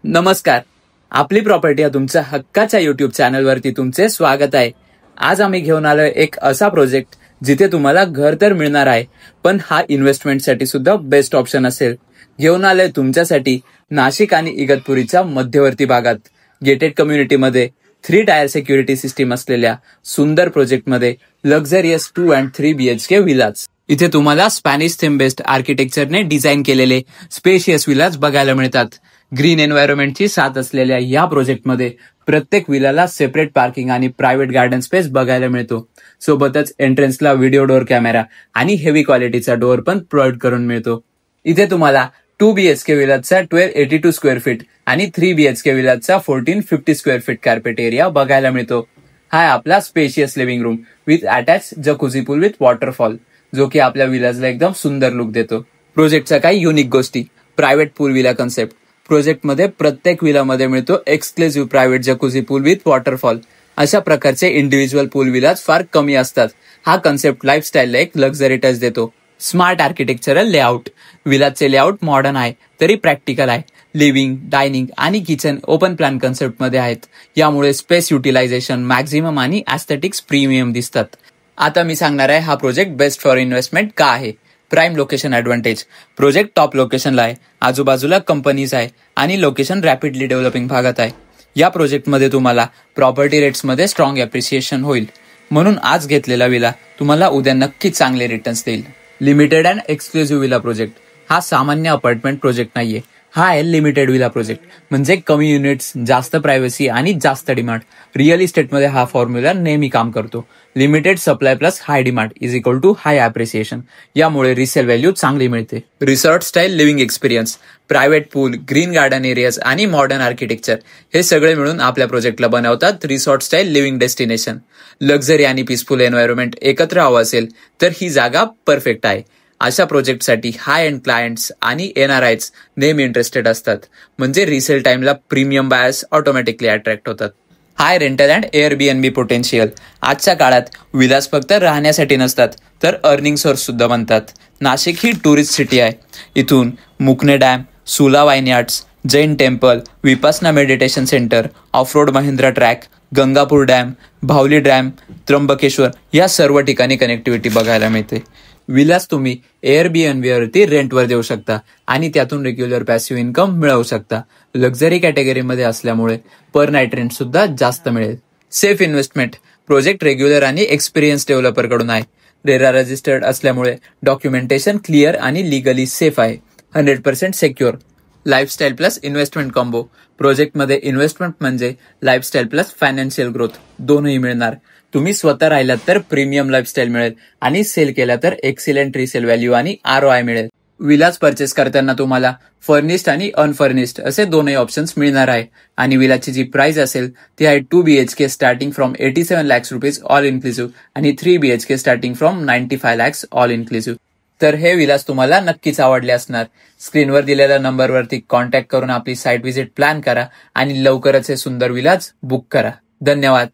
नमस्कार. आपली प्रॉपर्टी या तुमच्या हक्काच्या युट्यूब चॅनलवरती तुमचे स्वागत आहे. आज आम्ही घेऊन आलोय एक असा प्रोजेक्ट जिथे तुम्हाला घर तर मिळणार आहे, पण हा इन्व्हेस्टमेंटसाठी सुद्धा बेस्ट ऑप्शन असेल. घेऊन आलोय तुमच्यासाठी नाशिक आणि इगतपुरीच्या मध्यवर्ती भागात गेटेड कम्युनिटीमध्ये 3 टायर सिक्युरिटी सिस्टीम असलेल्या सुंदर प्रोजेक्टमध्ये लक्झरियस 2 and 3 BHK विलाज. इथे तुम्हाला स्पॅनिश थीम बेस्ड आर्किटेक्चरने डिझाईन केलेले स्पेशियस विलाज बघायला मिळतात. ग्रीन एन्व्हायरमेंटची साथ असलेल्या या प्रोजेक्टमध्ये प्रत्येक विलाला सेपरेट पार्किंग आणि प्रायव्हेट गार्डन स्पेस बघायला मिळतो. सोबतच एंट्रन्सला व्हिडिओ डोअर कॅमेरा आणि हेवी क्वालिटीचा डोअर पण प्रोव्हाइड करून मिळतो. इथे तुम्हाला 2 BHK विलाजचा 1282 स्क्वेअर फीट आणि 3 BHK विलाजचा 1450 स्क्वेअर फीट कार्पेट एरिया बघायला मिळतो. हा आपला spacious living room with attach jacuzzi pool with waterfall, जो की आपल्या विलाजला एकदम सुंदर लुक देतो. प्रोजेक्टच्या काही युनिक गोष्टी: प्रायव्हेट पूल विला कन्सेप्ट. प्रोजेक्टमध्ये प्रत्येक विलामध्ये मिळतो exclusive private jacuzzi pool with waterfall. अशा प्रकारचे इंडिव्हिज्युअल पूल विलाज फार कमी असतात. हा कन्सेप्ट लाईफस्टाईलला एक लक्झरी टच देतो. Smart architectural layout. विलाजचे लेआउट मॉडर्न आहे तरी प्रॅक्टिकल आहे. लिव्हिंग, डायनिंग आणि किचन ओपन प्लॅन कन्सेप्टमध्ये आहेत. यामुळे स्पेस युटिलायझेशन मॅक्झिमम आणि ॲस्थेटिक्स प्रीमियम दिसतात. आता मी सांगणार आहे हा प्रोजेक्ट बेस्ट फॉर इन्व्हेस्टमेंट का आहे. Prime location advantage. Project top लोकेशनला आहे, आजूबाजूला कंपनीज आहे आणि लोकेशन रॅपिडली डेव्हलपिंग भागात आहे. या प्रोजेक्टमध्ये तुम्हाला प्रॉपर्टी रेट्समध्ये स्ट्रॉंग ॲप्रिसिएशन होईल, म्हणून आज घेतलेला विला तुम्हाला उद्या नक्कीच चांगले रिटर्न्स देईल. Limited and exclusive villa project. हा सामान्य अपार्टमेंट प्रोजेक्ट नाहीये, हा आहे लिमिटेड विला प्रोजेक्ट. म्हणजे कमी युनिट्स, जास्त प्रायव्हसी आणि जास्त डिमांड. रिअल इस्टेटमध्ये हा फॉर्म्युला नेहमी काम करतो. Limited supply plus high demand is equal to high appreciation. यामुळे रिसेल व्हॅल्यू चांगली मिळते. Resort style living experience. Private pool, green garden areas आणि मॉडर्न आर्किटेक्चर हे सगळे मिळून आपल्या प्रोजेक्टला बनवतात resort style living destination. Luxury आणि पीसफुल एन्व्हायरमेंट एकत्र हवं असेल तर ही जागा परफेक्ट आहे. अशा प्रोजेक्टसाठी हाय एंड क्लायंट्स आणि NRIs नेहमी इंटरेस्टेड असतात. म्हणजे रिसेल टाइमला प्रीमियम बायर्स ऑटोमॅटिकली अट्रॅक्ट होतात. हाय रेंटल अँड Airbnb पोटेन्शियल. आजच्या काळात विलास फक्त राहण्यासाठी नसतात तर अर्निंग सोर्स सुद्धा बनतात. नाशिक ही टुरिस्ट सिटी आहे. इथून Mukane dam, Sula vineyards, Jain temple, Vipassana meditation centre, off road Mahindra track, Gangapur dam, Bhavali dam, Trimbakeshwar या सर्व ठिकाणी कनेक्टिव्हिटी बघायला मिळते. विलास तुम्ही Airbnb वरती रेंटवर देऊ शकता आणि त्यातून रेग्युलर पॅसिव्ह इन्कम मिळवू शकता. लक्झरी कॅटेगरीमध्ये असल्यामुळे पर नाईट रेंट सुद्धा जास्त मिळेल. Safe investment. प्रोजेक्ट रेग्युलर आणि एक्सपिरियन्स डेव्हलपरकडून आहे. रेरा रजिस्टर्ड असल्यामुळे डॉक्युमेंटेशन क्लिअर आणि लिगली सेफ आहे. 100% secure. Lifestyle plus investment combo. प्रोजेक्टमध्ये इन्व्हेस्टमेंट म्हणजे लाईफस्टाईल प्लस फायनान्शियल ग्रोथ दोनही मिळणार. तुम्ही स्वतः राहिलात तर प्रीमियम लाईफस्टाईल मिळेल आणि सेल केला तर एक्सिलेंट रिसेल व्हॅल्यू आणि ROI मिळेल. विलाज परचेस करताना तुम्हाला फर्निश्ड आणि अनफर्निश्ड असे दोनही ऑप्शन्स मिळणार आहे. आणि विलाची जी प्राइस असेल ती आहे 2 BHK starting from 87 lakhs rupees all inclusive आणि 3 BHK starting from 95 lakhs all inclusive. तर हे विलास तुम्हाला नक्कीच आवडले असणार. स्क्रीनवर दिलेल्या नंबरवरती कॉन्टॅक्ट करून आपली साईट व्हिजिट प्लॅन करा आणि लवकरच हे सुंदर विलाज बुक करा. धन्यवाद.